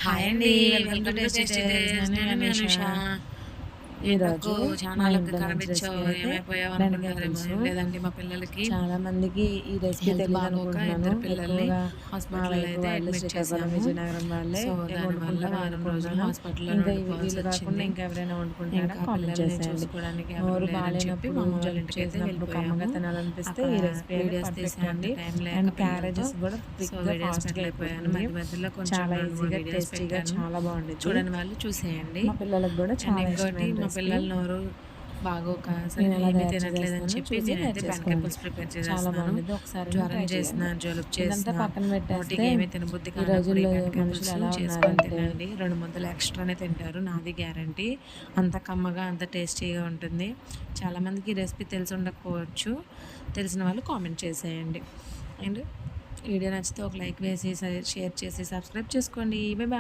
Hi అండి. Welcome to tasty taste. నేను మీ అనుష. ఈరోజు ఏంటక్కు మా చానాళ్ళకి ఇంట్లో లంచ్ కనిపించావు, రెసిపీ అయితే ఏమైపోయావు బెండకాయ అనుకుంటారేమో. పులుసు. ఏం లేదండి, మా పిల్లలకి చాలా మందికి ఈ రెసిపీ హెల్త్ తెలియదు బాగోక అనుకుంటున్నాను. ఇద్దరు పిల్లల్ని ఎక్కువగా మా హాస్పిటల్లో వైపు అయితే వాళ్ళు అడ్మిట్ శ్రీకాకుళం, చేసాము. విజయనగరం వాళ్ళే సో దానివల్ల వండుకుంటారని వారం రోజులు అనుకుంటున్నాను. హాస్పిటల్లోనే ఇంకా ఉండిపోవాల్సి వీళ్ళు కాకుండా వచ్చింది. ఇంకా ఎవరైనా వండుకుంటారా ఇంకా కామెంట్ పిల్లల్ని చేసేయండి. చూసుకోవడానికి ఎవరు నోరు లేరని చెప్పి బాగాలేనప్పుడు మా అమ్మ వాళ్ళ జలుబు ఇంటికి అయితే చేసినప్పుడు కమ్మగా వెళ్ళిపోయాము. తినాలనిపిస్తే అక్కడ ఈ రెసిపీ అయితే వీడియోస్ పర్ఫెక్ట్ తీసేంత అండి. టైం లేక అండ్ పిల్లలతో క్యారేజెస్ కూడా సో క్విక్గా వీడియోస్ ఫాస్ట్గా పెట్టలేకపోయాను. అయిపోతుంది. మధ్య మధ్యలో కొంచెం చాలా 2-3 ఈజీగా వీడియోస్ టేస్టీగా పెట్టాను. చాలా బాగుండిద్ది. చూడని వాళ్ళు చూసేయండి. మా పిల్లలకు కూడా అండ్ చాలా ఇంకోటి, ఇష్టమైన మా రెసిపీ. పిల్లల నోరు బాగోక అసలు నేను ఎలా ఏమీ తయారు తినట్లేదని చేస్తానో చెప్పి చూసి నేనైతే తయారు బెండకాయ చేసుకోండి. పులుసు ప్రిపేర్ చాలా చేసేస్తున్నాను. బాగుండిద్ది. ఒకసారి జ్వరం ట్రై చేసిన, చేయండి. జలుబు ఇదంతా చేసిన, పక్కన నోటికి పెట్టేస్తే ఏమీ తినబుద్ధి ఈ కానప్పుడు ఈ రోజుల్లో బెండకాయ మనుషులు పులుసు ఎలా చేసుకొని ఉన్నారంటే తినండి. 2 ముద్దలు ఎక్స్ట్రానే తింటారు, నాది గ్యారంటీ. అంత కమ్మగా, అంత టేస్టీగా ఉంటుంది. చాలామందికి ఈ రెసిపీ తెలిసి ఉండకపోవచ్చు. తెలిసిన వాళ్ళు కామెంట్ చేసేయండి. అండ్ వీడియో నచ్చితే ఒక లైక్ వేసి షేర్ చేసి సబ్స్క్రైబ్ చేసుకోండి. Bye bye.